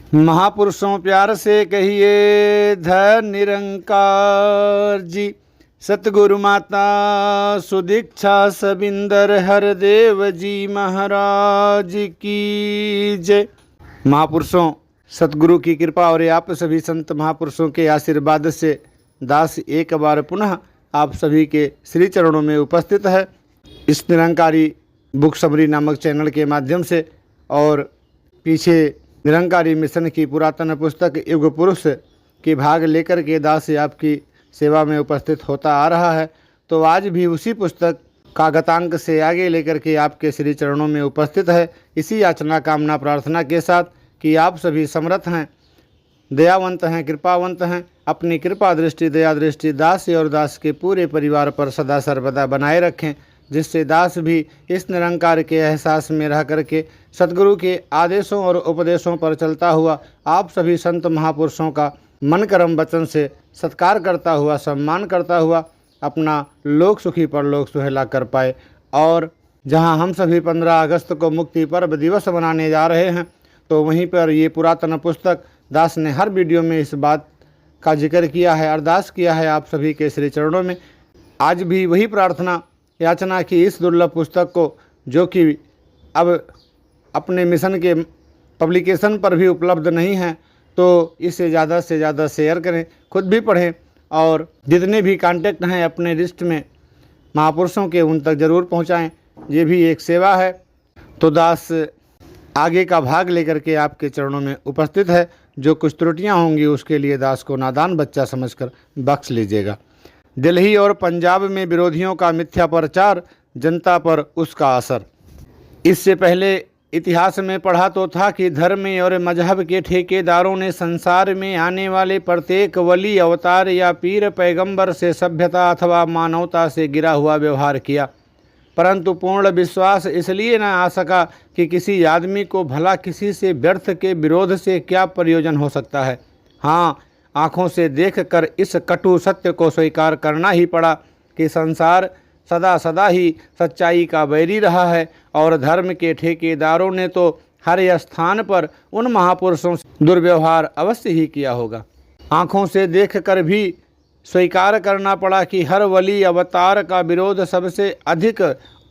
महापुरुषों प्यार से कहिए धन निरंकार जी। सतगुरु माता सुदीक्षा सबिंदर हरदेव जी महाराज की जय। महापुरुषों, सतगुरु की कृपा और आप सभी संत महापुरुषों के आशीर्वाद से दास एक बार पुनः आप सभी के श्री चरणों में उपस्थित है। इस निरंकारी बुक समरी नामक चैनल के माध्यम से और पीछे निरंकारी मिशन की पुरातन पुस्तक युग पुरुष के भाग लेकर के दास आपकी सेवा में उपस्थित होता आ रहा है। तो आज भी उसी पुस्तक का गतांक से आगे लेकर के आपके श्री चरणों में उपस्थित है, इसी याचना कामना प्रार्थना के साथ कि आप सभी समर्थ हैं, दयावंत हैं, कृपावंत हैं। अपनी कृपा दृष्टि दया दृष्टि दास और दास के पूरे परिवार पर सदा सर्वदा बनाए रखें, जिससे दास भी इस निरंकार के एहसास में रह करके सतगुरु के आदेशों और उपदेशों पर चलता हुआ आप सभी संत महापुरुषों का मन कर्म वचन से सत्कार करता हुआ, सम्मान करता हुआ अपना लोक सुखी पर लोक सुहेला कर पाए। और जहां हम सभी 15 अगस्त को मुक्ति पर्व दिवस मनाने जा रहे हैं, तो वहीं पर ये पुरातन पुस्तक दास ने हर वीडियो में इस बात का जिक्र किया है, अरदास किया है आप सभी के श्री चरणों में। आज भी वही प्रार्थना याचना की इस दुर्लभ पुस्तक को, जो कि अब अपने मिशन के पब्लिकेशन पर भी उपलब्ध नहीं है, तो इसे ज़्यादा से ज़्यादा शेयर करें, खुद भी पढ़ें और जितने भी कांटेक्ट हैं अपने लिस्ट में महापुरुषों के उन तक ज़रूर पहुंचाएं। ये भी एक सेवा है। तो दास आगे का भाग लेकर के आपके चरणों में उपस्थित है। जो कुछ त्रुटियां होंगी उसके लिए दास को नादान बच्चा समझकर बख्श लीजिएगा। दिल्ली और पंजाब में विरोधियों का मिथ्या प्रचार, जनता पर उसका असर। इससे पहले इतिहास में पढ़ा तो था कि धर्म और मजहब के ठेकेदारों ने संसार में आने वाले प्रत्येक वली, अवतार या पीर पैगंबर से सभ्यता अथवा मानवता से गिरा हुआ व्यवहार किया, परंतु पूर्ण विश्वास इसलिए न आ सका कि किसी आदमी को भला किसी से व्यर्थ के विरोध से क्या प्रयोजन हो सकता है। हाँ, आँखों से देखकर इस कटु सत्य को स्वीकार करना ही पड़ा कि संसार सदा सदा ही सच्चाई का बैरी रहा है और धर्म के ठेकेदारों ने तो हर स्थान पर उन महापुरुषों से दुर्व्यवहार अवश्य ही किया होगा। आँखों से देखकर भी स्वीकार करना पड़ा कि हर वली अवतार का विरोध सबसे अधिक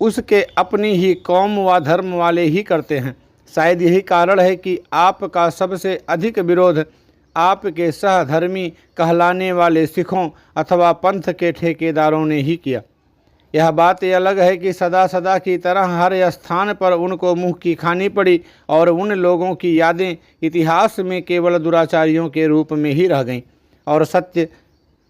उसके अपनी ही कौम व धर्म वाले ही करते हैं। शायद यही कारण है कि आपका सबसे अधिक विरोध आपके सहधर्मी कहलाने वाले सिखों अथवा पंथ के ठेकेदारों ने ही किया। यह बात ये अलग है कि सदा सदा की तरह हर स्थान पर उनको मुँह की खानी पड़ी और उन लोगों की यादें इतिहास में केवल दुराचारियों के रूप में ही रह गईं और सत्य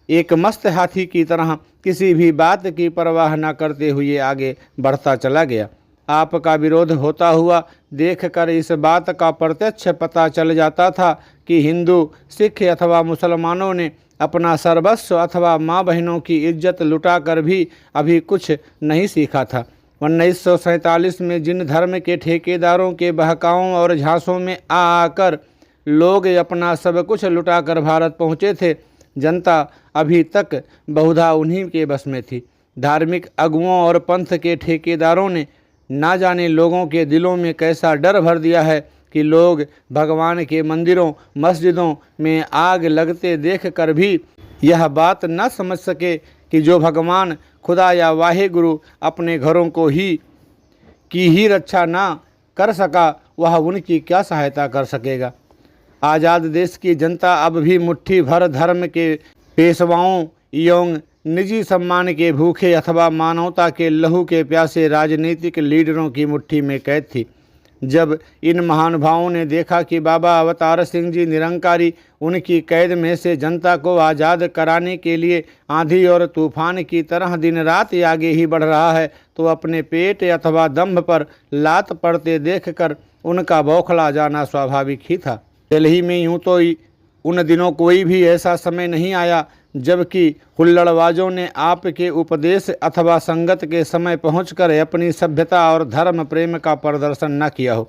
एक मस्त हाथी की तरह किसी भी बात की परवाह न करते हुए आगे बढ़ता चला गया। आपका विरोध होता हुआ देखकर इस बात का प्रत्यक्ष पता चल जाता था कि हिंदू, सिख अथवा मुसलमानों ने अपना सर्वस्व अथवा माँ बहनों की इज्जत लुटा कर भी अभी कुछ नहीं सीखा था। 1947 में जिन धर्म के ठेकेदारों के बहकावों और झांसों में आकर लोग अपना सब कुछ लुटाकर भारत पहुँचे थे, जनता अभी तक बहुधा उन्हीं के बस में थी। धार्मिक अगुओं और पंथ के ठेकेदारों ने ना जाने लोगों के दिलों में कैसा डर भर दिया है कि लोग भगवान के मंदिरों मस्जिदों में आग लगते देख कर भी यह बात न समझ सके कि जो भगवान खुदा या वाहेगुरु अपने घरों को ही रक्षा ना कर सका, वह उनकी क्या सहायता कर सकेगा। आज़ाद देश की जनता अब भी मुट्ठी भर धर्म के पेशवाओं एवं निजी सम्मान के भूखे अथवा मानवता के लहू के प्यासे राजनीतिक लीडरों की मुट्ठी में कैद थी। जब इन महानुभावों ने देखा कि बाबा अवतार सिंह जी निरंकारी उनकी कैद में से जनता को आज़ाद कराने के लिए आंधी और तूफान की तरह दिन रात आगे ही बढ़ रहा है, तो अपने पेट अथवा दंभ पर लात पड़ते देखकर उनका बौखला जाना स्वाभाविक ही था। दिल्ली में यूँ तो उन दिनों कोई भी ऐसा समय नहीं आया जबकि हुल्लड़बाजों ने आपके उपदेश अथवा संगत के समय पहुंचकर अपनी सभ्यता और धर्म प्रेम का प्रदर्शन न किया हो,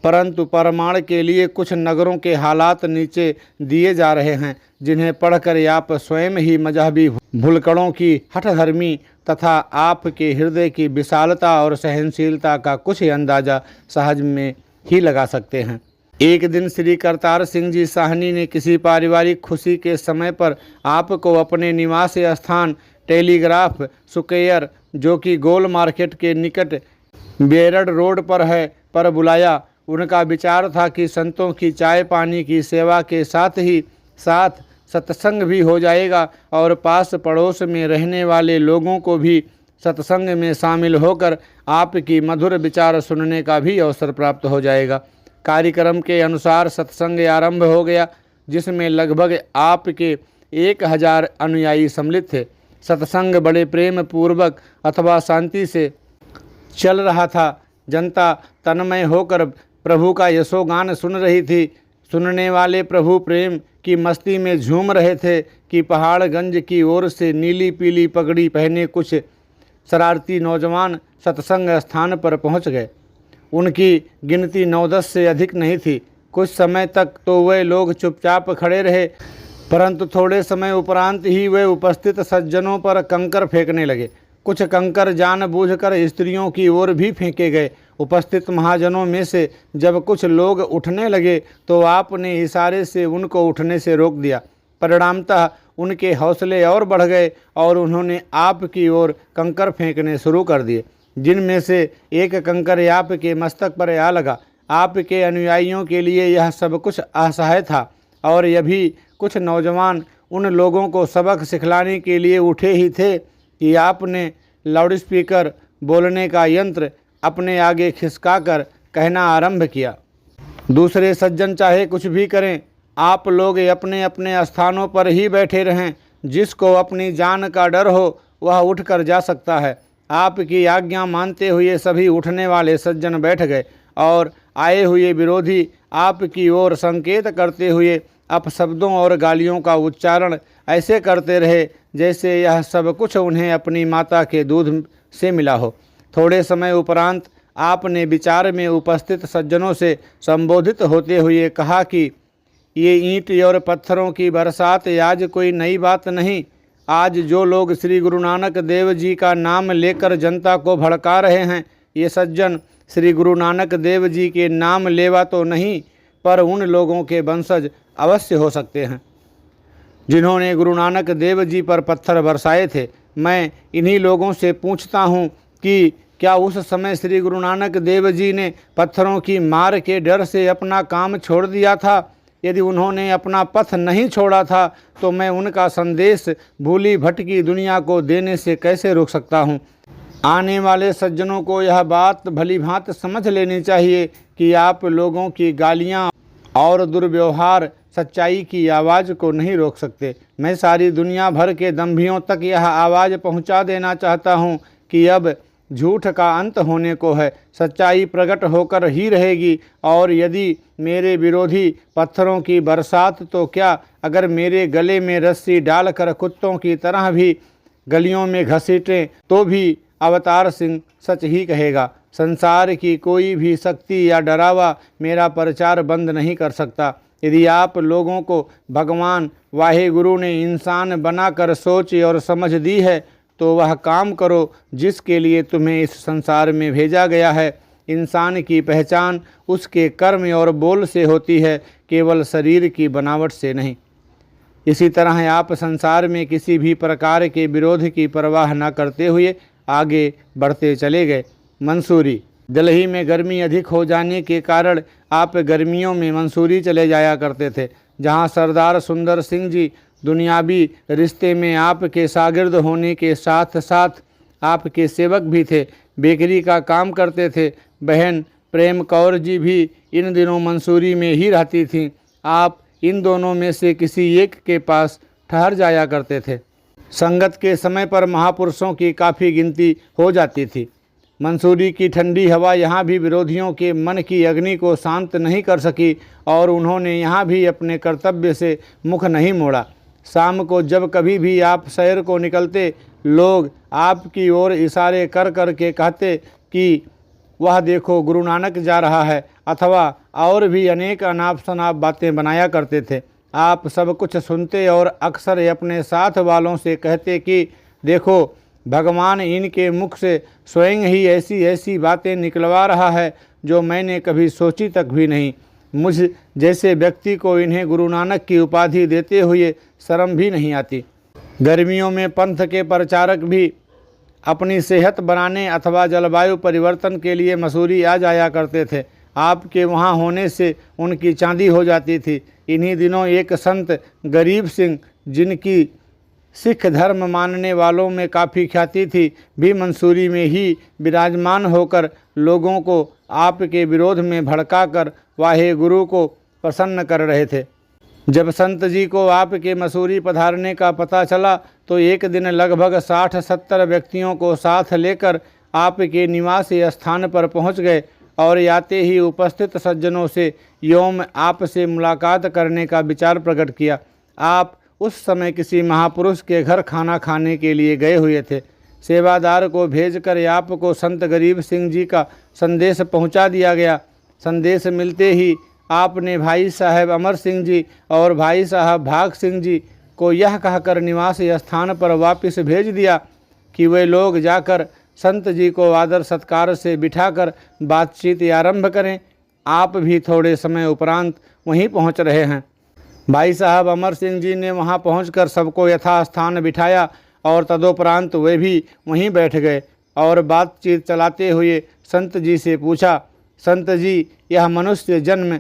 परंतु प्रमाण के लिए कुछ नगरों के हालात नीचे दिए जा रहे हैं, जिन्हें पढ़कर आप स्वयं ही मजहबी भुलकड़ों की हठधर्मी तथा आपके हृदय की विशालता और सहनशीलता का कुछ अंदाज़ा सहज में ही लगा सकते हैं। एक दिन श्री करतार सिंह जी साहनी ने किसी पारिवारिक खुशी के समय पर आपको अपने निवास स्थान टेलीग्राफ सुकेयर, जो कि गोल मार्केट के निकट बेरड रोड पर है, पर बुलाया। उनका विचार था कि संतों की चाय पानी की सेवा के साथ ही साथ सत्संग भी हो जाएगा और पास पड़ोस में रहने वाले लोगों को भी सत्संग में शामिल होकर आपकी मधुर विचार सुनने का भी अवसर प्राप्त हो जाएगा। कार्यक्रम के अनुसार सत्संग आरंभ हो गया, जिसमें लगभग आपके 1000 अनुयायी सम्मिलित थे। सत्संग बड़े प्रेम पूर्वक अथवा शांति से चल रहा था। जनता तन्मय होकर प्रभु का यशोगान सुन रही थी। सुनने वाले प्रभु प्रेम की मस्ती में झूम रहे थे कि पहाड़गंज की ओर से नीली पीली पगड़ी पहने कुछ शरारती नौजवान सत्संग स्थान पर पहुंच गए। उनकी गिनती 9-10 से अधिक नहीं थी। कुछ समय तक तो वे लोग चुपचाप खड़े रहे, परंतु थोड़े समय उपरांत ही वे उपस्थित सज्जनों पर कंकर फेंकने लगे। कुछ कंकर जानबूझकर स्त्रियों की ओर भी फेंके गए। उपस्थित महाजनों में से जब कुछ लोग उठने लगे तो आपने इशारे से उनको उठने से रोक दिया। परिणामतः उनके हौसले और बढ़ गए और उन्होंने आपकी ओर कंकर फेंकने शुरू कर दिए, जिनमें से एक कंकर आपके मस्तक पर आ लगा। आपके अनुयायियों के लिए यह सब कुछ असहाय था और यह भी कुछ नौजवान उन लोगों को सबक सिखलाने के लिए उठे ही थे कि आपने लाउडस्पीकर बोलने का यंत्र अपने आगे खिसकाकर कहना आरंभ किया, दूसरे सज्जन चाहे कुछ भी करें, आप लोग अपने अपने स्थानों पर ही बैठे रहें। जिसको अपनी जान का डर हो वह उठकर जा सकता है। आपकी आज्ञा मानते हुए सभी उठने वाले सज्जन बैठ गए और आए हुए विरोधी आपकी ओर संकेत करते हुए अपशब्दों और गालियों का उच्चारण ऐसे करते रहे जैसे यह सब कुछ उन्हें अपनी माता के दूध से मिला हो। थोड़े समय उपरांत आपने विचार में उपस्थित सज्जनों से संबोधित होते हुए कहा कि ये ईंट और पत्थरों की बरसात आज कोई नई बात नहीं। आज जो लोग श्री गुरु नानक देव जी का नाम लेकर जनता को भड़का रहे हैं, ये सज्जन श्री गुरु नानक देव जी के नाम लेवा तो नहीं, पर उन लोगों के वंशज अवश्य हो सकते हैं जिन्होंने गुरु नानक देव जी पर पत्थर बरसाए थे। मैं इन्हीं लोगों से पूछता हूँ कि क्या उस समय श्री गुरु नानक देव जी ने पत्थरों की मार के डर से अपना काम छोड़ दिया था? यदि उन्होंने अपना पथ नहीं छोड़ा था तो मैं उनका संदेश भूली भटकी दुनिया को देने से कैसे रोक सकता हूँ? आने वाले सज्जनों को यह बात भली भांति समझ लेनी चाहिए कि आप लोगों की गालियाँ और दुर्व्यवहार सच्चाई की आवाज़ को नहीं रोक सकते। मैं सारी दुनिया भर के दंभियों तक यह आवाज़ पहुंचा देना चाहता हूं कि अब झूठ का अंत होने को है, सच्चाई प्रकट होकर ही रहेगी। और यदि मेरे विरोधी पत्थरों की बरसात तो क्या, अगर मेरे गले में रस्सी डालकर कुत्तों की तरह भी गलियों में घसीटें तो भी अवतार सिंह सच ही कहेगा। संसार की कोई भी शक्ति या डरावा मेरा प्रचार बंद नहीं कर सकता। यदि आप लोगों को भगवान वाहेगुरु ने इंसान बनाकर सोच और समझ दी है तो वह काम करो जिसके लिए तुम्हें इस संसार में भेजा गया है। इंसान की पहचान उसके कर्म और बोल से होती है, केवल शरीर की बनावट से नहीं। इसी तरह आप संसार में किसी भी प्रकार के विरोध की परवाह न करते हुए आगे बढ़ते चले गए। मंसूरी। दिल्ली में गर्मी अधिक हो जाने के कारण आप गर्मियों में मंसूरी चले जाया करते थे, जहां सरदार सुंदर सिंह जी दुनियावी रिश्ते में आपके शागिर्द होने के साथ साथ आपके सेवक भी थे, बेकरी का काम करते थे। बहन प्रेम कौर जी भी इन दिनों मंसूरी में ही रहती थीं। आप इन दोनों में से किसी एक के पास ठहर जाया करते थे। संगत के समय पर महापुरुषों की काफ़ी गिनती हो जाती थी। मंसूरी की ठंडी हवा यहाँ भी विरोधियों के मन की अग्नि को शांत नहीं कर सकी और उन्होंने यहाँ भी अपने कर्तव्य से मुख नहीं मोड़ा। शाम को जब कभी भी आप सैर को निकलते, लोग आपकी ओर इशारे कर कर के कहते कि वह देखो गुरु नानक जा रहा है, अथवा और भी अनेक अनाप शनाप बातें बनाया करते थे। आप सब कुछ सुनते और अक्सर अपने साथ वालों से कहते कि देखो भगवान इनके मुख से स्वयं ही ऐसी ऐसी बातें निकलवा रहा है जो मैंने कभी सोची तक भी नहीं। मुझ जैसे व्यक्ति को इन्हें गुरु नानक की उपाधि देते हुए शर्म भी नहीं आती। गर्मियों में पंथ के प्रचारक भी अपनी सेहत बनाने अथवा जलवायु परिवर्तन के लिए मसूरी आ जाया करते थे। आपके वहाँ होने से उनकी चांदी हो जाती थी। इन्हीं दिनों एक संत गरीब सिंह, जिनकी सिख धर्म मानने वालों में काफ़ी ख्याति थी, भी मंसूरी में ही विराजमान होकर लोगों को आपके विरोध में भड़काकर वाहे गुरु को प्रसन्न कर रहे थे। जब संत जी को आपके मसूरी पधारने का पता चला तो एक दिन लगभग 60-70 व्यक्तियों को साथ लेकर आपके निवास स्थान पर पहुंच गए और आते ही उपस्थित सज्जनों से योम आपसे मुलाकात करने का विचार प्रकट किया। आप उस समय किसी महापुरुष के घर खाना खाने के लिए गए हुए थे। सेवादार को भेजकर आपको संत गरीब सिंह जी का संदेश पहुंचा दिया गया। संदेश मिलते ही आपने भाई साहब अमर सिंह जी और भाई साहब भाग सिंह जी को यह कहकर निवास स्थान पर वापस भेज दिया कि वे लोग जाकर संत जी को आदर सत्कार से बिठाकर बातचीत आरंभ करें। आप भी थोड़े समय उपरांत वहीं पहुंच रहे हैं। भाई साहब अमर सिंह जी ने वहां पहुंचकर सबको यथास्थान बिठाया और तदोपरांत वे भी वहीं बैठ गए और बातचीत चलाते हुए संत जी से पूछा, संत जी यह मनुष्य जन्म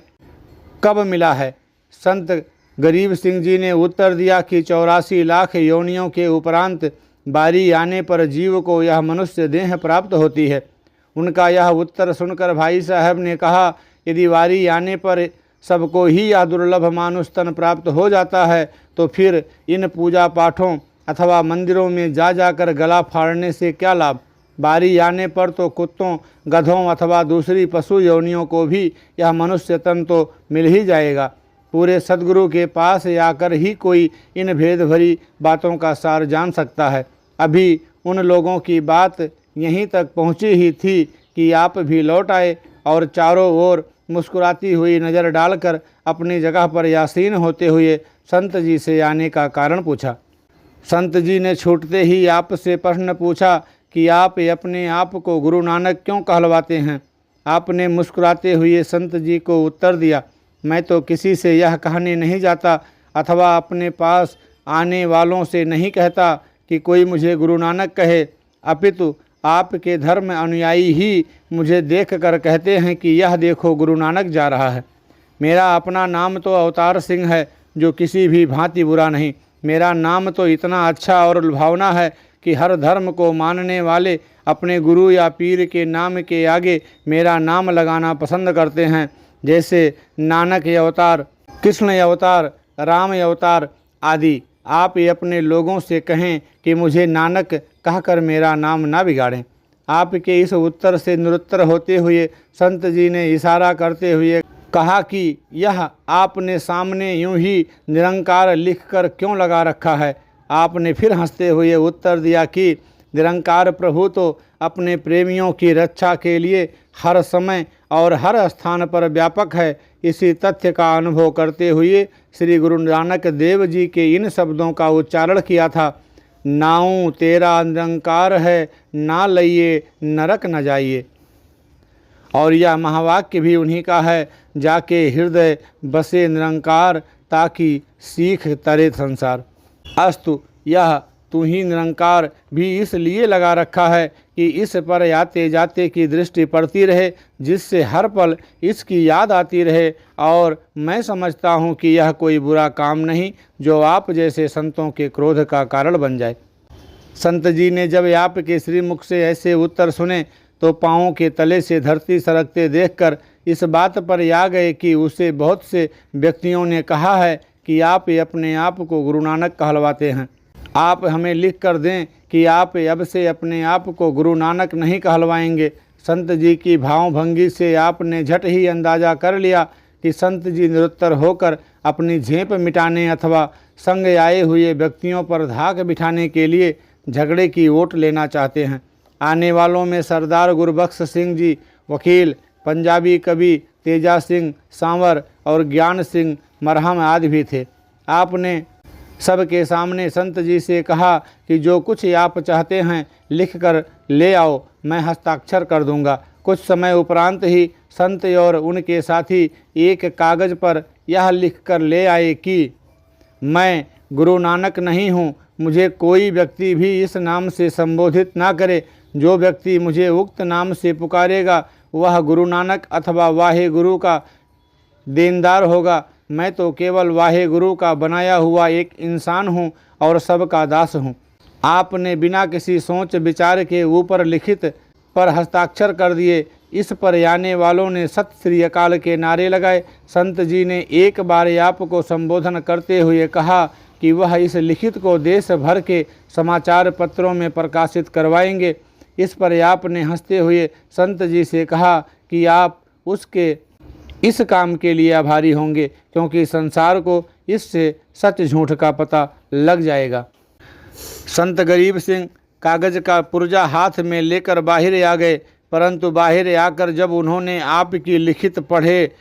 कब मिला है? संत गरीब सिंह जी ने उत्तर दिया कि 84 लाख योनियों के उपरांत बारी आने पर जीव को यह मनुष्य देह प्राप्त होती है। उनका यह उत्तर सुनकर भाई साहब ने कहा, यदि बारी आने पर सबको ही यह दुर्लभ मानुष तन प्राप्त हो जाता है तो फिर इन पूजा पाठों अथवा मंदिरों में जा जाकर गला फाड़ने से क्या लाभ? बारी आने पर तो कुत्तों, गधों अथवा दूसरी पशु योनियों को भी यह मनुष्य तन तो मिल ही जाएगा। पूरे सद्गुरु के पास आकर ही कोई इन भेद भरी बातों का सार जान सकता है। अभी उन लोगों की बात यहीं तक पहुंची ही थी कि आप भी लौट आए और चारों ओर मुस्कुराती हुई नज़र डालकर अपनी जगह पर यासीन होते हुए संत जी से आने का कारण पूछा। संत जी ने छूटते ही आपसे प्रश्न पूछा कि आप अपने आप को गुरु नानक क्यों कहलवाते हैं? आपने मुस्कुराते हुए संत जी को उत्तर दिया, मैं तो किसी से यह कहने नहीं जाता अथवा अपने पास आने वालों से नहीं कहता कि कोई मुझे गुरु नानक कहे, अपितु आपके धर्म अनुयायी ही मुझे देखकर कहते हैं कि यह देखो गुरु नानक जा रहा है। मेरा अपना नाम तो अवतार सिंह है, जो किसी भी भांति बुरा नहीं। मेरा नाम तो इतना अच्छा और लुभावना है कि हर धर्म को मानने वाले अपने गुरु या पीर के नाम के आगे मेरा नाम लगाना पसंद करते हैं, जैसे नानक अवतार, कृष्ण अवतार, राम अवतार आदि। आप अपने लोगों से कहें कि मुझे नानक कहकर मेरा नाम ना बिगाड़ें। आपके इस उत्तर से निरुत्तर होते हुए संत जी ने इशारा करते हुए कहा कि यह आपने सामने यूं ही निरंकार लिखकर क्यों लगा रखा है? आपने फिर हंसते हुए उत्तर दिया कि निरंकार प्रभु तो अपने प्रेमियों की रक्षा के लिए हर समय और हर स्थान पर व्यापक है। इसी तथ्य का अनुभव करते हुए श्री गुरु नानक देव जी के इन शब्दों का उच्चारण किया था, नाऊ तेरा निरंकार है, ना लइए नरक न जाइए। और यह महावाक्य भी उन्हीं का है, जाके हृदय बसे निरंकार, ताकि सीख तरे संसार। अस्तु यह तू ही निरंकार भी इसलिए लगा रखा है कि इस पर आते जाते की दृष्टि पड़ती रहे, जिससे हर पल इसकी याद आती रहे। और मैं समझता हूँ कि यह कोई बुरा काम नहीं जो आप जैसे संतों के क्रोध का कारण बन जाए। संत जी ने जब आपके श्रीमुख से ऐसे उत्तर सुने तो पाँवों के तले से धरती सरकते देखकर इस बात पर आ गए कि उसे बहुत से व्यक्तियों ने कहा है कि आप अपने आप को गुरु नानक कहलवाते हैं। आप हमें लिख कर दें कि आप अब से अपने आप को गुरु नानक नहीं कहलवाएंगे। संत जी की भाव भंगी से आपने झट ही अंदाजा कर लिया कि संत जी निरुत्तर होकर अपनी झेप मिटाने अथवा संग आए हुए व्यक्तियों पर धाक बिठाने के लिए झगड़े की ओट लेना चाहते हैं। आने वालों में सरदार गुरबख्श सिंह जी, वकील, पंजाबी कवि तेजा सिंह सांवर और ज्ञान सिंह मरहम आदि भी थे। आपने सबके सामने संत जी से कहा कि जो कुछ आप चाहते हैं लिख कर ले आओ, मैं हस्ताक्षर कर दूंगा। कुछ समय उपरांत ही संत और उनके साथी एक कागज़ पर यह लिख कर ले आए कि मैं गुरु नानक नहीं हूँ, मुझे कोई व्यक्ति भी इस नाम से संबोधित ना करे। जो व्यक्ति मुझे उक्त नाम से पुकारेगा वह गुरु नानक अथवा वाहे गुरु का देनदार होगा। मैं तो केवल वाहे गुरु का बनाया हुआ एक इंसान हूँ और सबका दास हूँ। आपने बिना किसी सोच विचार के ऊपर लिखित पर हस्ताक्षर कर दिए। इस पर आने वालों ने सत श्री अकाल के नारे लगाए। संत जी ने एक बार आपको संबोधन करते हुए कहा कि वह इस लिखित को देश भर के समाचार पत्रों में प्रकाशित करवाएंगे। इस पर आपने हंसते हुए संत जी से कहा कि आप उसके इस काम के लिए आभारी होंगे, क्योंकि संसार को इससे सच झूठ का पता लग जाएगा। संत गरीब सिंह कागज का पुर्जा हाथ में लेकर बाहर आ गए, परंतु बाहर आकर जब उन्होंने आपकी लिखित पढ़े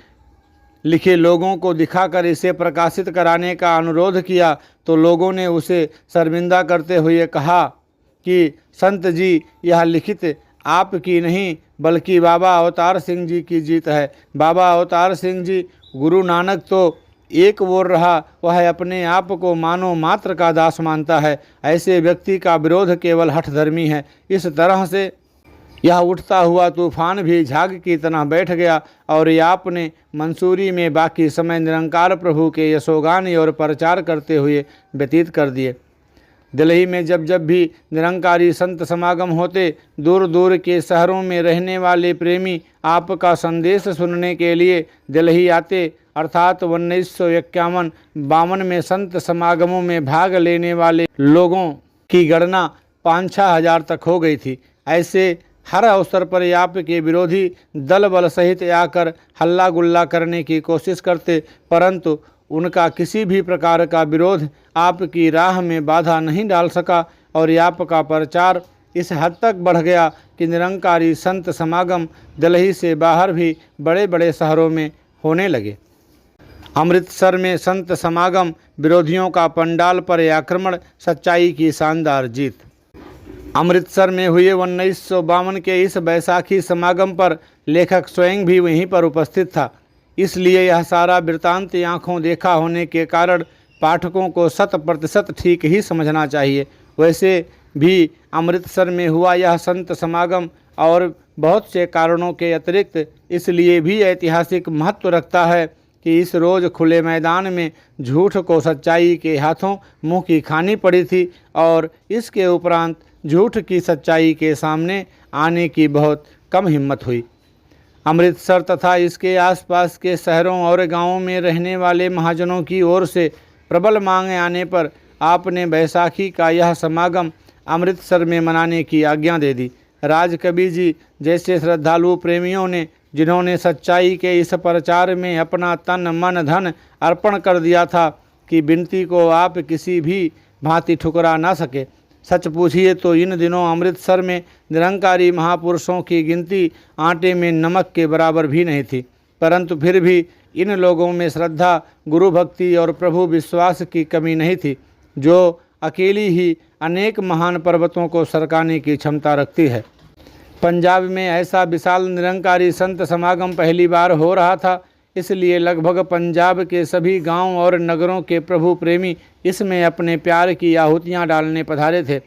लिखे लोगों को दिखाकर इसे प्रकाशित कराने का अनुरोध किया तो लोगों ने उसे शर्मिंदा करते हुए कहा कि संत जी, यह लिखित आपकी नहीं बल्कि बाबा अवतार सिंह जी की जीत है। बाबा अवतार सिंह जी, गुरु नानक तो एक ओर रहा, वह अपने आप को मानव मात्र का दास मानता है। ऐसे व्यक्ति का विरोध केवल हठधर्मी है। इस तरह से यह उठता हुआ तूफान भी झाग की तरह बैठ गया और आपने मंसूरी में बाकी समय निरंकार प्रभु के यशोगान और प्रचार करते हुए व्यतीत कर दिए। दिल्ली में जब जब भी निरंकारी संत समागम होते, दूर दूर के शहरों में रहने वाले प्रेमी आपका संदेश सुनने के लिए दिल्ली आते। अर्थात 1951-52 में संत समागमों में भाग लेने वाले लोगों की गणना 5-6 हज़ार तक हो गई थी। ऐसे हर अवसर पर आपके विरोधी दल बल सहित आकर हल्ला गुल्ला करने की कोशिश करते, परंतु उनका किसी भी प्रकार का विरोध आपकी राह में बाधा नहीं डाल सका और आपका प्रचार इस हद तक बढ़ गया कि निरंकारी संत समागम दिल्ली से बाहर भी बड़े बड़े शहरों में होने लगे। अमृतसर में संत समागम, विरोधियों का पंडाल पर आक्रमण, सच्चाई की शानदार जीत। अमृतसर में हुए 1952 के इस बैसाखी समागम पर लेखक स्वयं भी वहीं पर उपस्थित था, इसलिए यह सारा वृत्तांत आँखों देखा होने के कारण पाठकों को 100% ठीक ही समझना चाहिए। वैसे भी अमृतसर में हुआ यह संत समागम और बहुत से कारणों के अतिरिक्त इसलिए भी ऐतिहासिक महत्व रखता है कि इस रोज़ खुले मैदान में झूठ को सच्चाई के हाथों मुंह की खानी पड़ी थी और इसके उपरांत झूठ की सच्चाई के सामने आने की बहुत कम हिम्मत हुई। अमृतसर तथा इसके आसपास के शहरों और गांवों में रहने वाले महाजनों की ओर से प्रबल मांग आने पर आपने बैसाखी का यह समागम अमृतसर में मनाने की आज्ञा दे दी। राजकवि जी जैसे श्रद्धालु प्रेमियों ने, जिन्होंने सच्चाई के इस प्रचार में अपना तन मन धन अर्पण कर दिया था, कि विनती को आप किसी भी भांति ठुकरा ना सके। सच पूछिए तो इन दिनों अमृतसर में निरंकारी महापुरुषों की गिनती आटे में नमक के बराबर भी नहीं थी, परंतु फिर भी इन लोगों में श्रद्धा, गुरु भक्ति और प्रभु विश्वास की कमी नहीं थी, जो अकेली ही अनेक महान पर्वतों को सरकाने की क्षमता रखती है। पंजाब में ऐसा विशाल निरंकारी संत समागम पहली बार हो रहा था, इसलिए लगभग पंजाब के सभी गांव और नगरों के प्रभु प्रेमी इसमें अपने प्यार की आहुतियां डालने पधारे थे।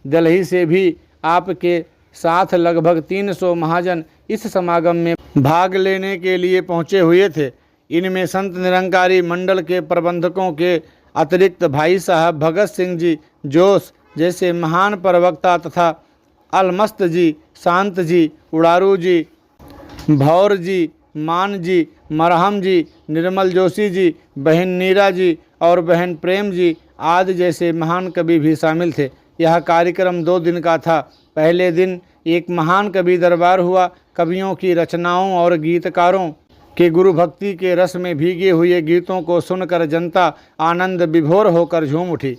दिल्ली से भी आपके साथ लगभग 300 महाजन इस समागम में भाग लेने के लिए पहुंचे हुए थे। इनमें संत निरंकारी मंडल के प्रबंधकों के अतिरिक्त भाई साहब भगत सिंह जी जोश जैसे महान प्रवक्ता तथा अलमस्त जी, शांत जी, उड़ारू जी, भौर जी, मान जी, मरहम जी, निर्मल जोशी जी, बहन नीरा जी और बहन प्रेम जी आदि जैसे महान कवि भी शामिल थे। यह कार्यक्रम 2 दिन का था। पहले दिन एक महान कवि दरबार हुआ। कवियों की रचनाओं और गीतकारों के गुरु भक्ति के रस में भीगे हुए गीतों को सुनकर जनता आनंद विभोर होकर झूम उठी।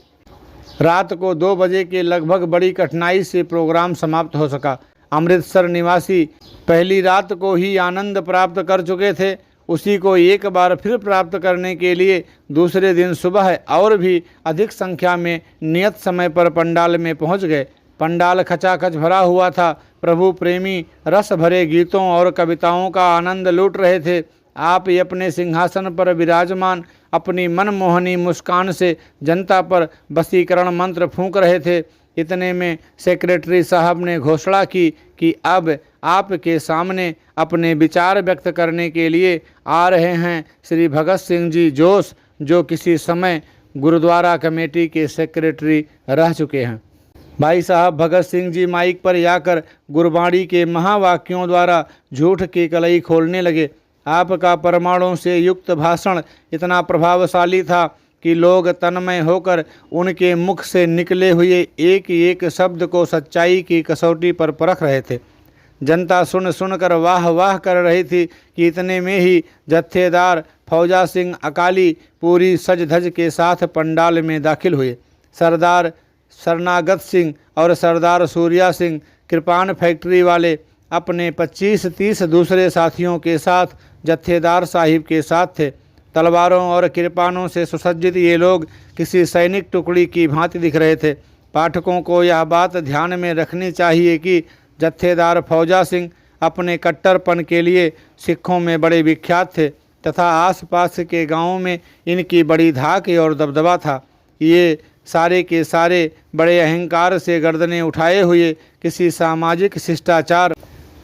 रात को 2 बजे के लगभग बड़ी कठिनाई से प्रोग्राम समाप्त हो सका। अमृतसर निवासी पहली रात को ही आनंद प्राप्त कर चुके थे, उसी को एक बार फिर प्राप्त करने के लिए दूसरे दिन सुबह और भी अधिक संख्या में नियत समय पर पंडाल में पहुंच गए। पंडाल खचाखच भरा हुआ था। प्रभु प्रेमी रस भरे गीतों और कविताओं का आनंद लूट रहे थे। आप ही अपने सिंहासन पर विराजमान अपनी मनमोहनी मुस्कान से जनता पर वशीकरण मंत्र फूंक रहे थे। इतने में सेक्रेटरी साहब ने घोषणा की कि अब आपके सामने अपने विचार व्यक्त करने के लिए आ रहे हैं श्री भगत सिंह जी जोश, जो किसी समय गुरुद्वारा कमेटी के सेक्रेटरी रह चुके हैं। भाई साहब भगत सिंह जी माइक पर आकर गुरबाणी के महावाक्यों द्वारा झूठ की कलई खोलने लगे। आपका परमाणुओं से युक्त भाषण इतना प्रभावशाली था कि लोग तन्मय होकर उनके मुख से निकले हुए एक एक शब्द को सच्चाई की कसौटी पर परख रहे थे। जनता सुन सुनकर वाह वाह कर रही थी कि इतने में ही जत्थेदार फौजा सिंह अकाली पूरी सज धज के साथ पंडाल में दाखिल हुए। सरदार शरणागत सिंह और सरदार सूर्या सिंह कृपान फैक्ट्री वाले अपने 25-30 दूसरे साथियों के साथ जत्थेदार साहिब के साथ थे। तलवारों और कृपानों से सुसज्जित ये लोग किसी सैनिक टुकड़ी की भांति दिख रहे थे। पाठकों को यह बात ध्यान में रखनी चाहिए कि जत्थेदार फौजा सिंह अपने कट्टरपन के लिए सिखों में बड़े विख्यात थे तथा आसपास के गांवों में इनकी बड़ी धाक और दबदबा था। ये सारे के सारे बड़े अहंकार से गर्दनें उठाए हुए किसी सामाजिक शिष्टाचार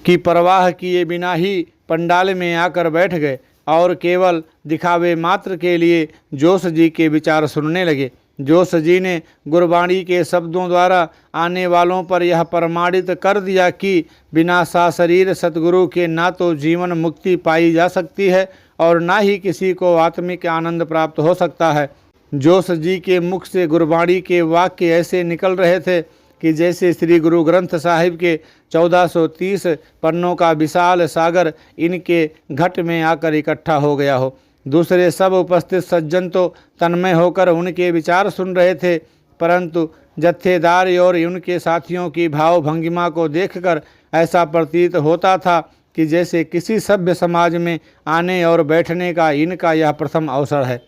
की परवाह किए बिना ही पंडाल में आकर बैठ गए और केवल दिखावे मात्र के लिए जोश जी के विचार सुनने लगे। जोश जी ने गुरबाणी के शब्दों द्वारा आने वालों पर यह प्रमाणित कर दिया कि बिना साशरीर सतगुरु के ना तो जीवन मुक्ति पाई जा सकती है और ना ही किसी को आत्मिक आनंद प्राप्त हो सकता है। जोश जी के मुख से गुरबाणी के वाक्य ऐसे निकल रहे थे कि जैसे श्री गुरु ग्रंथ साहिब के 1430 पन्नों का विशाल सागर इनके घट में आकर इकट्ठा हो गया हो। दूसरे सब उपस्थित सज्जन तो तन्मय होकर उनके विचार सुन रहे थे, परंतु जत्थेदार और उनके साथियों की भाव भंगिमा को देखकर ऐसा प्रतीत होता था कि जैसे किसी सभ्य समाज में आने और बैठने का इनका यह प्रथम अवसर है।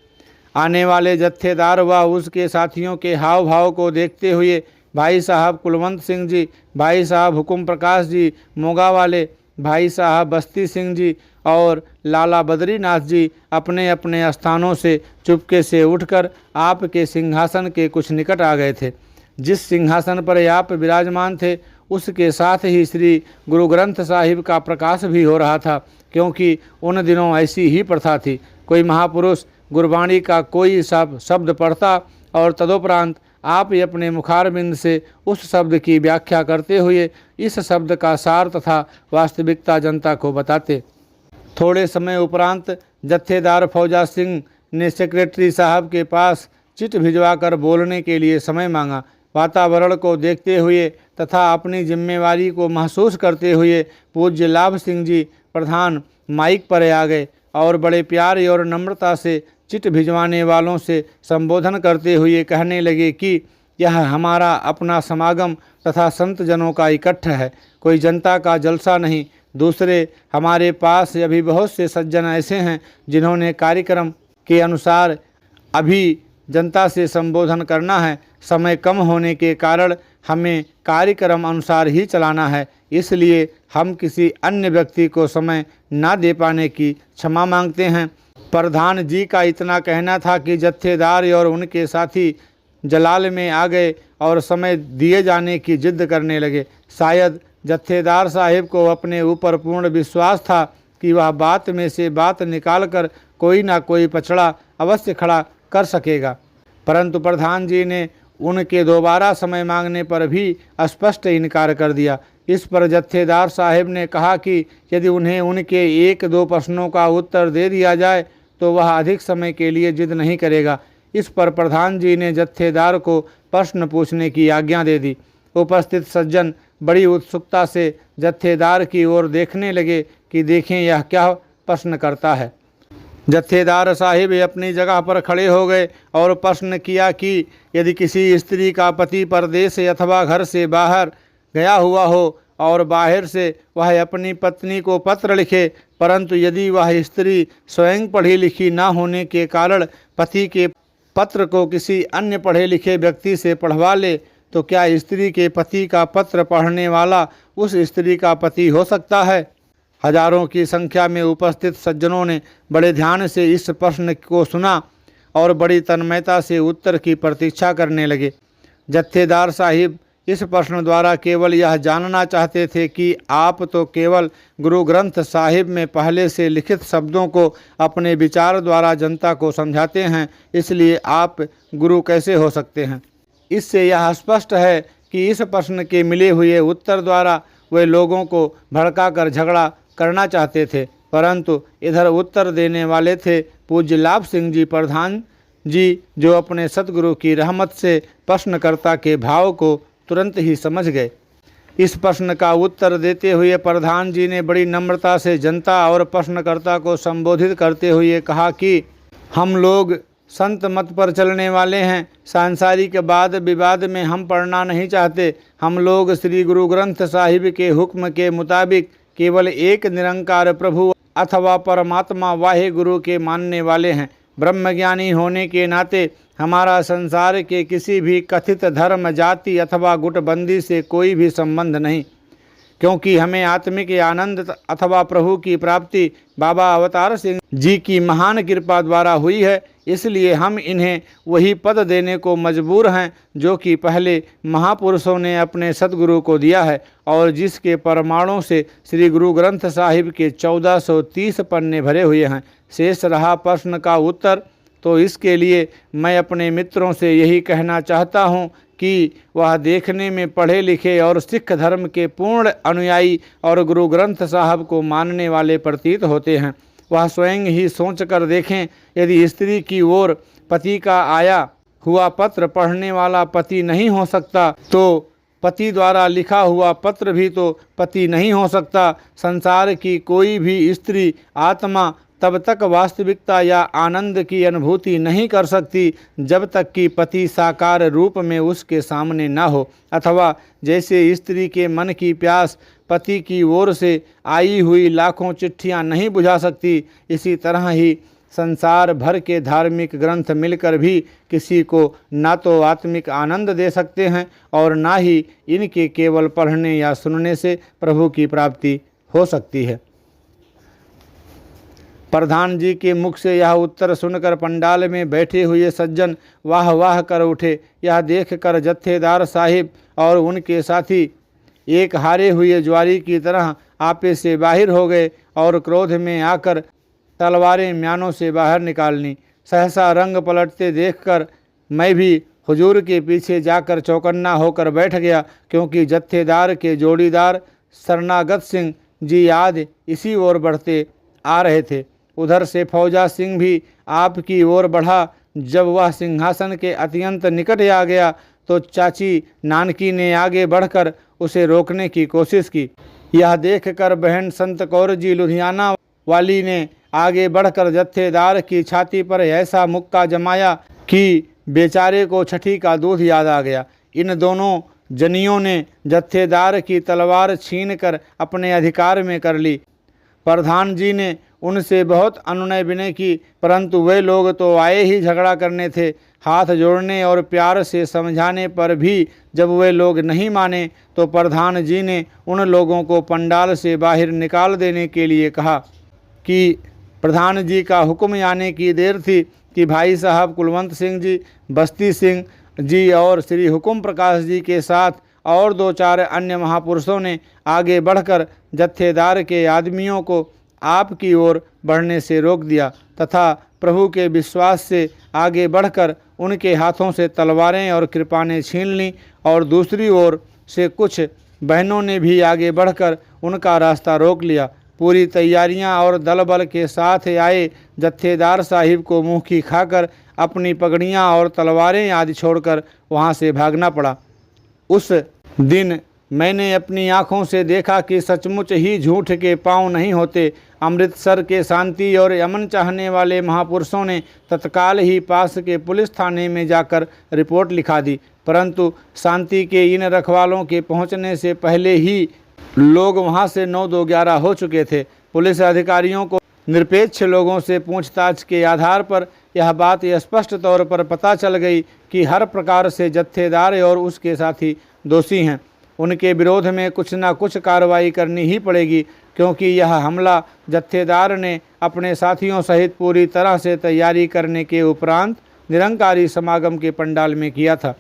आने वाले जत्थेदार व उसके साथियों के हाव भाव को देखते हुए भाई साहब कुलवंत सिंह जी, भाई साहब हुकुम प्रकाश जी मोगा वाले, भाई साहब बस्ती सिंह जी और लाला बद्रीनाथ जी अपने अपने स्थानों से चुपके से उठकर आपके सिंहासन के कुछ निकट आ गए थे। जिस सिंहासन पर आप विराजमान थे उसके साथ ही श्री गुरु ग्रंथ साहिब का प्रकाश भी हो रहा था, क्योंकि उन दिनों ऐसी ही प्रथा थी। कोई महापुरुष गुरबाणी का कोई शब्द पढ़ता और तदुपरांत आप ही अपने मुखारबिंद से उस शब्द की व्याख्या करते हुए इस शब्द का सार तथा वास्तविकता जनता को बताते। थोड़े समय उपरांत जत्थेदार फौजा सिंह ने सेक्रेटरी साहब के पास चिट भिजवाकर बोलने के लिए समय मांगा। वातावरण को देखते हुए तथा अपनी जिम्मेवारी को महसूस करते हुए पूज्य लाभ सिंह जी प्रधान माइक पर आ गए और बड़े प्यार और नम्रता से चिट भिजवाने वालों से संबोधन करते हुए कहने लगे कि यह हमारा अपना समागम तथा संत जनों का इकट्ठा है, कोई जनता का जलसा नहीं। दूसरे हमारे पास अभी बहुत से सज्जन ऐसे हैं जिन्होंने कार्यक्रम के अनुसार अभी जनता से संबोधन करना है। समय कम होने के कारण हमें कार्यक्रम अनुसार ही चलाना है, इसलिए हम किसी अन्य व्यक्ति को समय ना दे पाने की क्षमा मांगते हैं। प्रधान जी का इतना कहना था कि जत्थेदार और उनके साथी जलाल में आ गए और समय दिए जाने की जिद करने लगे। शायद जत्थेदार साहिब को अपने ऊपर पूर्ण विश्वास था कि वह बात में से बात निकालकर कोई ना कोई पचड़ा अवश्य खड़ा कर सकेगा, परंतु प्रधान जी ने उनके दोबारा समय मांगने पर भी स्पष्ट इनकार कर दिया। इस पर जत्थेदार साहिब ने कहा कि यदि उन्हें उनके 1-2 प्रश्नों का उत्तर दे दिया जाए तो वह अधिक समय के लिए जिद नहीं करेगा। इस पर प्रधान जी ने जत्थेदार को प्रश्न पूछने की आज्ञा दे दी। उपस्थित सज्जन बड़ी उत्सुकता से जत्थेदार की ओर देखने लगे कि देखें यह क्या प्रश्न करता है। जत्थेदार साहिब अपनी जगह पर खड़े हो गए और प्रश्न किया कि यदि किसी स्त्री का पति परदेश अथवा घर से बाहर गया हुआ हो और बाहर से वह अपनी पत्नी को पत्र लिखे, परंतु यदि वह स्त्री स्वयं पढ़ी लिखी न होने के कारण पति के पत्र को किसी अन्य पढ़े लिखे व्यक्ति से पढ़वा ले, तो क्या स्त्री के पति का पत्र पढ़ने वाला उस स्त्री का पति हो सकता है? हजारों की संख्या में उपस्थित सज्जनों ने बड़े ध्यान से इस प्रश्न को सुना और बड़ी तन्मयता से उत्तर की प्रतीक्षा करने लगे। जत्थेदार साहिब इस प्रश्न द्वारा केवल यह जानना चाहते थे कि आप तो केवल गुरु ग्रंथ साहिब में पहले से लिखित शब्दों को अपने विचार द्वारा जनता को समझाते हैं, इसलिए आप गुरु कैसे हो सकते हैं? इससे यह स्पष्ट है कि इस प्रश्न के मिले हुए उत्तर द्वारा वे लोगों को भड़काकर झगड़ा करना चाहते थे, परंतु इधर उत्तर देने वाले थे पूज्य लाभ सिंह जी प्रधान जी, जो अपने सतगुरु की रहमत से प्रश्नकर्ता के भाव को तुरंत ही समझ गए। इस प्रश्न का उत्तर देते हुए प्रधान जी ने बड़ी नम्रता से जनता और प्रश्नकर्ता को संबोधित करते हुए कहा कि हम लोग संत मत पर चलने वाले हैं, सांसारिक वाद विवाद में हम पड़ना नहीं चाहते। हम लोग श्री गुरु ग्रंथ साहिब के हुक्म के मुताबिक केवल एक निरंकार प्रभु अथवा परमात्मा वाहे गुरु के मानने वाले हैं। ब्रह्मज्ञानी होने के नाते हमारा संसार के किसी भी कथित धर्म, जाति अथवा गुटबंदी से कोई भी संबंध नहीं, क्योंकि हमें आत्मिक आनंद अथवा प्रभु की प्राप्ति बाबा अवतार सिंह जी की महान कृपा द्वारा हुई है। इसलिए हम इन्हें वही पद देने को मजबूर हैं जो कि पहले महापुरुषों ने अपने सद्गुरु को दिया है और जिसके परमाणु से श्री गुरु ग्रंथ साहिब के 1430 पन्ने भरे हुए हैं। शेष रहा प्रश्न का उत्तर, तो इसके लिए मैं अपने मित्रों से यही कहना चाहता हूँ कि वह देखने में पढ़े लिखे और सिख धर्म के पूर्ण अनुयायी और गुरु ग्रंथ साहब को मानने वाले प्रतीत होते हैं। वह स्वयं ही सोच कर देखें, यदि स्त्री की ओर पति का आया हुआ पत्र पढ़ने वाला पति नहीं हो सकता तो पति द्वारा लिखा हुआ पत्र भी तो पति नहीं हो सकता। संसार की कोई भी स्त्री आत्मा तब तक वास्तविकता या आनंद की अनुभूति नहीं कर सकती जब तक कि पति साकार रूप में उसके सामने न हो, अथवा जैसे स्त्री के मन की प्यास पति की ओर से आई हुई लाखों चिट्ठियां नहीं बुझा सकती, इसी तरह ही संसार भर के धार्मिक ग्रंथ मिलकर भी किसी को ना तो आत्मिक आनंद दे सकते हैं और ना ही इनके केवल पढ़ने या सुनने से प्रभु की प्राप्ति हो सकती है। प्रधान जी के मुख से यह उत्तर सुनकर पंडाल में बैठे हुए सज्जन वाह वाह कर उठे। यह देखकर जत्थेदार साहिब और उनके साथी एक हारे हुए ज्वारी की तरह आपे से बाहर हो गए और क्रोध में आकर तलवारें म्यानों से बाहर निकालनी। सहसा रंग पलटते देखकर मैं भी हुजूर के पीछे जाकर चौकन्ना होकर बैठ गया, क्योंकि जत्थेदार के जोड़ीदार शरणागत सिंह जी आदि इसी ओर बढ़ते आ रहे थे। उधर से फौजा सिंह भी आपकी ओर बढ़ा। जब वह सिंहासन के अत्यंत निकट आ गया तो चाची नानकी ने आगे बढ़कर उसे रोकने की कोशिश की। यह देखकर बहन संत कौर जी लुधियाना वाली ने आगे बढ़कर जत्थेदार की छाती पर ऐसा मुक्का जमाया कि बेचारे को छठी का दूध याद आ गया। इन दोनों जनियों ने जत्थेदार की तलवार छीनकर अपने अधिकार में कर ली। प्रधान जी ने उनसे बहुत अनुनय विनय की, परंतु वे लोग तो आए ही झगड़ा करने थे। हाथ जोड़ने और प्यार से समझाने पर भी जब वे लोग नहीं माने तो प्रधान जी ने उन लोगों को पंडाल से बाहर निकाल देने के लिए कहा कि प्रधान जी का हुक्म आने की देर थी कि भाई साहब कुलवंत सिंह जी, बस्ती सिंह जी और श्री हुकुम प्रकाश जी के साथ और 2-4 अन्य महापुरुषों ने आगे बढ़कर जत्थेदार के आदमियों को आपकी ओर बढ़ने से रोक दिया तथा प्रभु के विश्वास से आगे बढ़कर उनके हाथों से तलवारें और कृपानें छीन लीं और दूसरी ओर से कुछ बहनों ने भी आगे बढ़कर उनका रास्ता रोक लिया। पूरी तैयारियां और दल बल के साथ आए जत्थेदार साहिब को मुँह की खाकर अपनी पगड़ियां और तलवारें आदि छोड़कर वहां से भागना पड़ा। उस दिन मैंने अपनी आँखों से देखा कि सचमुच ही झूठ के पाँव नहीं होते। अमृतसर के शांति और अमन चाहने वाले महापुरुषों ने तत्काल ही पास के पुलिस थाने में जाकर रिपोर्ट लिखा दी, परंतु शांति के इन रखवालों के पहुंचने से पहले ही लोग वहां से 9-2-11 हो चुके थे। पुलिस अधिकारियों को निरपेक्ष लोगों से पूछताछ के आधार पर यह बात स्पष्ट तौर पर पता चल गई कि हर प्रकार से जत्थेदार और उसके साथी दोषी हैं। उनके विरोध में कुछ न कुछ कार्रवाई करनी ही पड़ेगी, क्योंकि यह हमला जत्थेदार ने अपने साथियों सहित पूरी तरह से तैयारी करने के उपरांत निरंकारी समागम के पंडाल में किया था।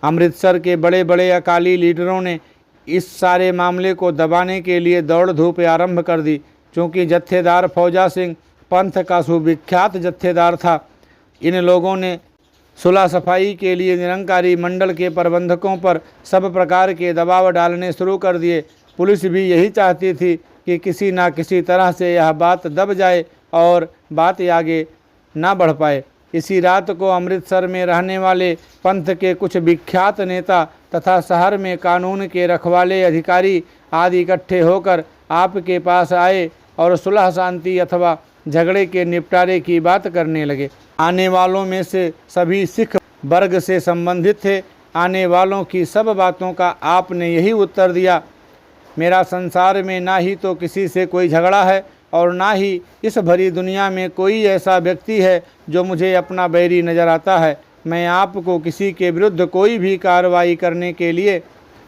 अमृतसर के बड़े बड़े अकाली लीडरों ने इस सारे मामले को दबाने के लिए दौड़ धूप आरंभ कर दी। चूँकि जत्थेदार फौजा सिंह पंथ का सुविख्यात जत्थेदार था, इन लोगों ने सुलह सफाई के लिए निरंकारी मंडल के प्रबंधकों पर सब प्रकार के दबाव डालने शुरू कर दिए। पुलिस भी यही चाहती थी कि किसी न किसी तरह से यह बात दब जाए और बात आगे ना बढ़ पाए। इसी रात को अमृतसर में रहने वाले पंथ के कुछ विख्यात नेता तथा शहर में कानून के रखवाले अधिकारी आदि इकट्ठे होकर आपके पास आए और सुलह शांति अथवा झगड़े के निपटारे की बात करने लगे। आने वालों में से सभी सिख वर्ग से संबंधित थे। आने वालों की सब बातों का आपने यही उत्तर दिया, मेरा संसार में ना ही तो किसी से कोई झगड़ा है और ना ही इस भरी दुनिया में कोई ऐसा व्यक्ति है जो मुझे अपना बैरी नज़र आता है। मैं आपको किसी के विरुद्ध कोई भी कार्रवाई करने के लिए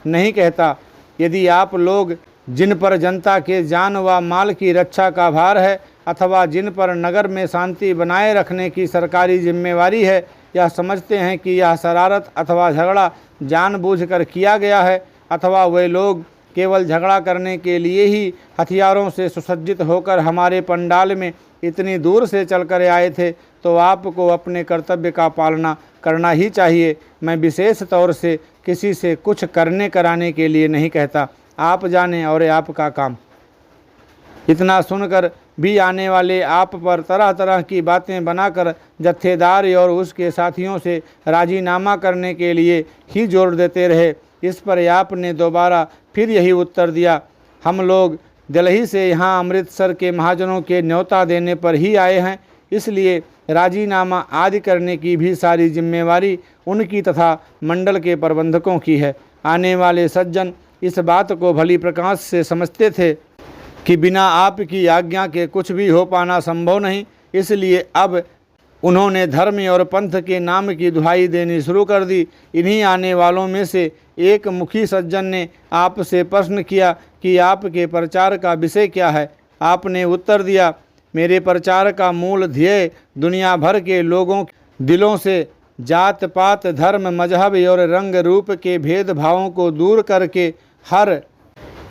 नहीं कहता। यदि आप लोग जिन पर जनता के जान व माल की रक्षा का भार है अथवा जिन पर नगर में शांति बनाए रखने की सरकारी जिम्मेवारी है, यह समझते हैं कि यह शरारत अथवा झगड़ा जानबूझकर किया गया है अथवा वे लोग केवल झगड़ा करने के लिए ही हथियारों से सुसज्जित होकर हमारे पंडाल में इतनी दूर से चलकर आए थे, तो आपको अपने कर्तव्य का पालना करना ही चाहिए। मैं विशेष तौर से किसी से कुछ करने कराने के लिए नहीं कहता, आप जाने और आपका काम। इतना सुनकर भी आने वाले आप पर तरह तरह की बातें बनाकर जत्थेदार और उसके साथियों से राजीनामा करने के लिए ही जोर देते रहे। इस पर आपने दोबारा फिर यही उत्तर दिया, हम लोग दिल्ली से यहाँ अमृतसर के महाजनों के न्योता देने पर ही आए हैं, इसलिए राजीनामा आदि करने की भी सारी जिम्मेवारी उनकी तथा मंडल के प्रबंधकों की है। आने वाले सज्जन इस बात को भली प्रकाश से समझते थे कि बिना आपकी आज्ञा के कुछ भी हो पाना संभव नहीं, इसलिए अब उन्होंने धर्म और पंथ के नाम की दुहाई देनी शुरू कर दी। इन्हीं आने वालों में से एक मुखी सज्जन ने आपसे प्रश्न किया कि आपके प्रचार का विषय क्या है। आपने उत्तर दिया, मेरे प्रचार का मूल ध्येय दुनिया भर के लोगों दिलों से जात पात धर्म मजहब और रंग रूप के भेदभावों को दूर करके हर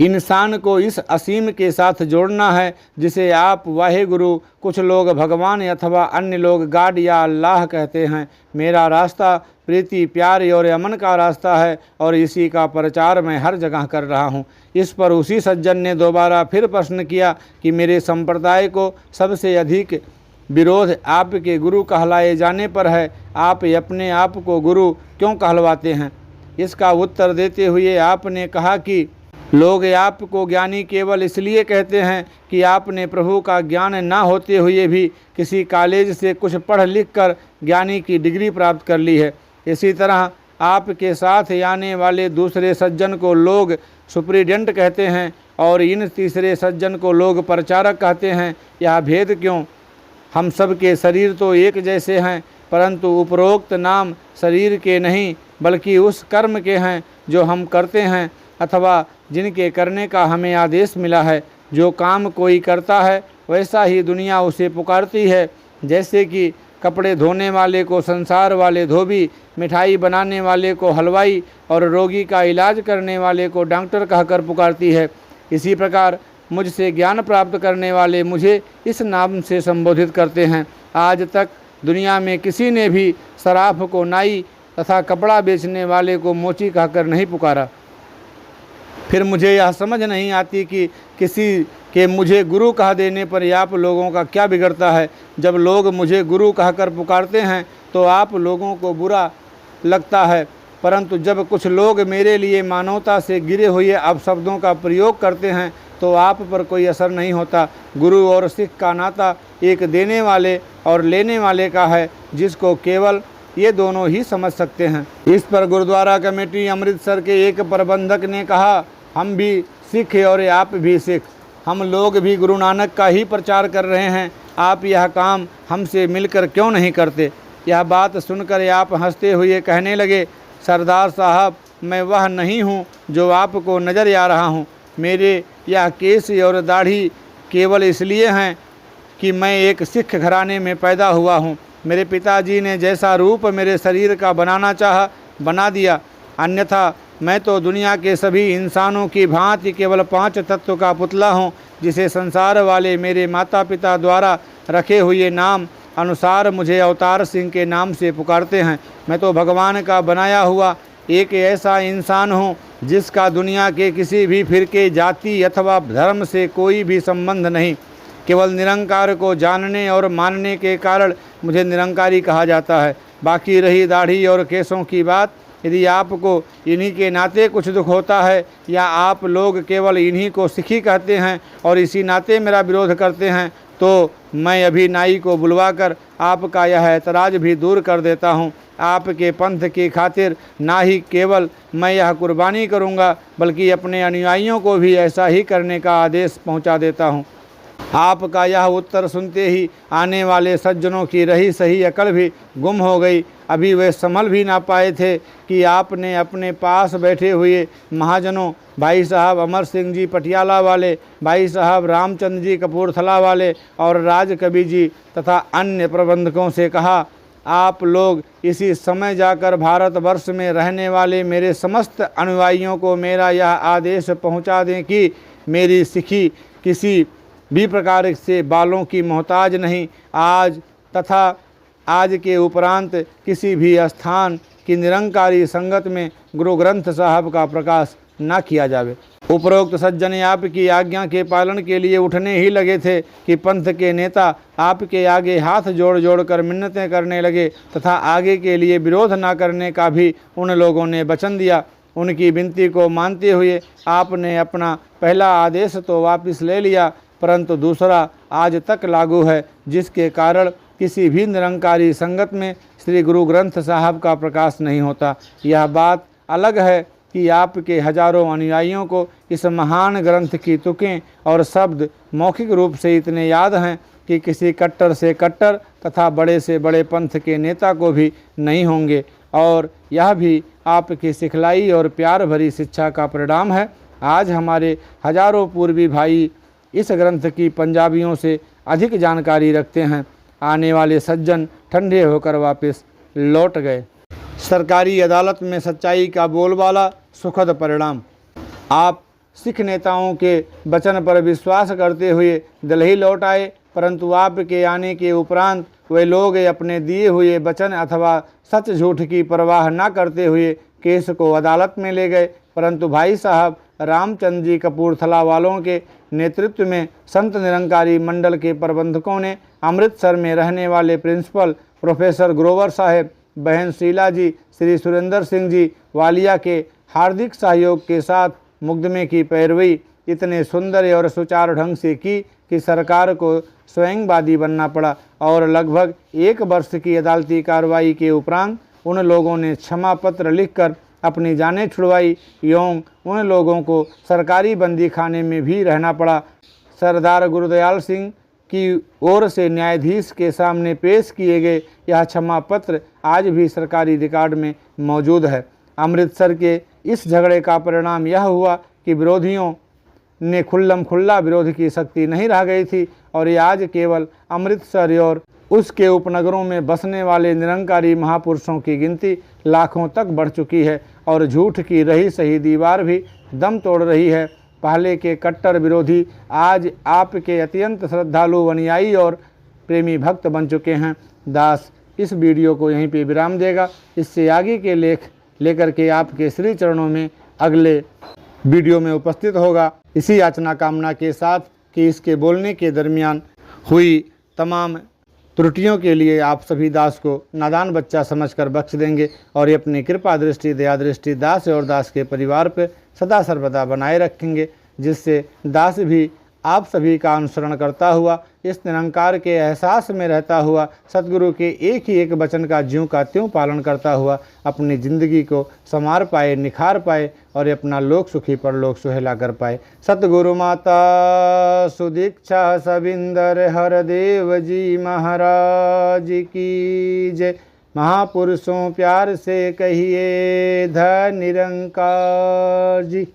इंसान को इस असीम के साथ जोड़ना है जिसे आप वाहेगुरु, कुछ लोग भगवान अथवा अन्य लोग गाड या अल्लाह कहते हैं। मेरा रास्ता प्रीति प्यार और अमन का रास्ता है और इसी का प्रचार मैं हर जगह कर रहा हूँ। इस पर उसी सज्जन ने दोबारा फिर प्रश्न किया कि मेरे संप्रदाय को सबसे अधिक विरोध आपके गुरु कहलाए जाने पर है, आप अपने आप को गुरु क्यों कहलवाते हैं? इसका उत्तर देते हुए आपने कहा कि लोग आपको ज्ञानी केवल इसलिए कहते हैं कि आपने प्रभु का ज्ञान ना होते हुए भी किसी कॉलेज से कुछ पढ़ लिख कर ज्ञानी की डिग्री प्राप्त कर ली है। इसी तरह आपके साथ आने वाले दूसरे सज्जन को लोग सुप्रीडेंट कहते हैं और इन तीसरे सज्जन को लोग प्रचारक कहते हैं। यह भेद क्यों? हम सब के शरीर तो एक जैसे हैं, परंतु उपरोक्त नाम शरीर के नहीं बल्कि उस कर्म के हैं जो हम करते हैं अथवा जिनके करने का हमें आदेश मिला है। जो काम कोई करता है वैसा ही दुनिया उसे पुकारती है। जैसे कि कपड़े धोने वाले को संसार वाले धोबी, मिठाई बनाने वाले को हलवाई और रोगी का इलाज करने वाले को डॉक्टर कहकर पुकारती है, इसी प्रकार मुझसे ज्ञान प्राप्त करने वाले मुझे इस नाम से संबोधित करते हैं। आज तक दुनिया में किसी ने भी सराफ को नाई तथा कपड़ा बेचने वाले को मोची कहकर नहीं पुकारा। फिर मुझे यह समझ नहीं आती कि किसी के मुझे गुरु कह देने पर आप लोगों का क्या बिगड़ता है। जब लोग मुझे गुरु कहकर पुकारते हैं तो आप लोगों को बुरा लगता है, परंतु जब कुछ लोग मेरे लिए मानवता से गिरे हुए अपशब्दों का प्रयोग करते हैं तो आप पर कोई असर नहीं होता। गुरु और सिख का नाता एक देने वाले और लेने वाले का है, जिसको केवल ये दोनों ही समझ सकते हैं। इस पर गुरुद्वारा कमेटी अमृतसर के एक प्रबंधक ने कहा, हम भी सिख और आप भी सिख, हम लोग भी गुरु नानक का ही प्रचार कर रहे हैं। आप यह काम हमसे मिलकर क्यों नहीं करते। यह बात सुनकर आप हंसते हुए कहने लगे, सरदार साहब, मैं वह नहीं हूँ जो आपको नज़र आ रहा हूँ। मेरे यह केस और दाढ़ी केवल इसलिए हैं कि मैं एक सिख घराने में पैदा हुआ हूँ। मेरे पिताजी ने जैसा रूप मेरे शरीर का बनाना चाहा बना दिया, अन्यथा मैं तो दुनिया के सभी इंसानों की भांति केवल 5 तत्व का पुतला हूँ, जिसे संसार वाले मेरे माता पिता द्वारा रखे हुए नाम अनुसार मुझे अवतार सिंह के नाम से पुकारते हैं। मैं तो भगवान का बनाया हुआ एक ऐसा इंसान हूँ जिसका दुनिया के किसी भी फिरके, जाति अथवा धर्म से कोई भी संबंध नहीं। केवल निरंकार को जानने और मानने के कारण मुझे निरंकारी कहा जाता है। बाकी रही दाढ़ी और केसों की बात, यदि आपको इन्हीं के नाते कुछ दुख होता है या आप लोग केवल इन्हीं को सिखी कहते हैं और इसी नाते मेरा विरोध करते हैं, तो मैं अभी नाई को बुलवाकर आपका यह ऐतराज भी दूर कर देता हूँ। आपके पंथ की खातिर ना ही केवल मैं यह कुर्बानी करूँगा, बल्कि अपने अनुयायियों को भी ऐसा ही करने का आदेश पहुँचा देता हूँ। आपका यह उत्तर सुनते ही आने वाले सज्जनों की रही सही अकल भी गुम हो गई। अभी वे संभल भी ना पाए थे कि आपने अपने पास बैठे हुए महाजनों, भाई साहब अमर सिंह जी पटियाला वाले, भाई साहब रामचंद्र जी कपूरथला वाले और राजकवि जी तथा अन्य प्रबंधकों से कहा, आप लोग इसी समय जाकर भारतवर्ष में रहने वाले मेरे समस्त अनुयायियों को मेरा यह आदेश पहुंचा दें कि मेरी सिखी किसी भी प्रकार से बालों की मोहताज नहीं। आज तथा आज के उपरांत किसी भी स्थान की निरंकारी संगत में गुरु ग्रंथ साहब का प्रकाश न किया जावे। उपरोक्त सज्जन आपकी आज्ञा के पालन के लिए उठने ही लगे थे कि पंथ के नेता आपके आगे हाथ जोड़ जोड़ कर मिन्नतें करने लगे तथा आगे के लिए विरोध न करने का भी उन लोगों ने वचन दिया। उनकी विनती को मानते हुए आपने अपना पहला आदेश तो वापस ले लिया, परंतु दूसरा आज तक लागू है, जिसके कारण किसी भी निरंकारी संगत में श्री गुरु ग्रंथ साहब का प्रकाश नहीं होता। यह बात अलग है कि आपके हजारों अनुयायियों को इस महान ग्रंथ की तुकें और शब्द मौखिक रूप से इतने याद हैं कि किसी कट्टर से कट्टर तथा बड़े से बड़े पंथ के नेता को भी नहीं होंगे। और यह भी आपकी सिखलाई और प्यार भरी शिक्षा का परिणाम है। आज हमारे हजारों पूर्वी भाई इस ग्रंथ की पंजाबियों से अधिक जानकारी रखते हैं। आने वाले सज्जन ठंडे होकर वापस लौट गए। सरकारी अदालत में सच्चाई का बोलबाला, सुखद परिणाम। आप सिख नेताओं के वचन पर विश्वास करते हुए दिल्ली लौट आए, परंतु आपके आने के उपरांत वे लोग अपने दिए हुए वचन अथवा सच झूठ की परवाह न करते हुए केस को अदालत में ले गए। परंतु भाई साहब रामचंद्र जी कपूरथला वालों के नेतृत्व में संत निरंकारी मंडल के प्रबंधकों ने अमृतसर में रहने वाले प्रिंसिपल प्रोफेसर ग्रोवर साहब, बहन शीला जी, श्री सुरेंद्र सिंह जी वालिया के हार्दिक सहयोग के साथ मुकदमे की पैरवी इतने सुंदर और सुचारू ढंग से की कि सरकार को स्वयं वादी बनना पड़ा और लगभग 1 वर्ष की अदालती कार्रवाई के उपरांत उन लोगों ने क्षमा पत्र लिखकर अपनी जानें छुड़वाई एवं उन लोगों को सरकारी बंदी खाने में भी रहना पड़ा। सरदार गुरुदयाल सिंह की ओर से न्यायाधीश के सामने पेश किए गए यह क्षमा पत्र आज भी सरकारी रिकॉर्ड में मौजूद है। अमृतसर के इस झगड़े का परिणाम यह हुआ कि विरोधियों ने खुल्लम खुल्ला विरोध की शक्ति नहीं रह गई थी और ये आज केवल अमृतसर और उसके उपनगरों में बसने वाले निरंकारी महापुरुषों की गिनती लाखों तक बढ़ चुकी है और झूठ की रही सही दीवार भी दम तोड़ रही है। पहले के कट्टर विरोधी आज आपके अत्यंत श्रद्धालु अनुयायी और प्रेमी भक्त बन चुके हैं। दास इस वीडियो को यहीं पे विराम देगा। इससे आगे के लेख लेकर के आपके श्री चरणों में अगले वीडियो में उपस्थित होगा। इसी याचना कामना के साथ कि इसके बोलने के दरमियान हुई तमाम त्रुटियों के लिए आप सभी दास को नादान बच्चा समझकर बख्श देंगे और ये अपनी कृपा दृष्टि दया दृष्टि दास और दास के परिवार पर सदा सर्वदा बनाए रखेंगे, जिससे दास भी आप सभी का अनुसरण करता हुआ, इस निरंकार के एहसास में रहता हुआ, सतगुरु के एक ही एक वचन का ज्यों का त्यों पालन करता हुआ अपनी ज़िंदगी को संवार पाए, निखार पाए और अपना लोक सुखी परलोक सुहेला कर पाए। सतगुरु माता सुदीक्षा सबिंदर हरदेव जी महाराज की जय। महापुरुषों प्यार से कहिए धन निरंकार जी।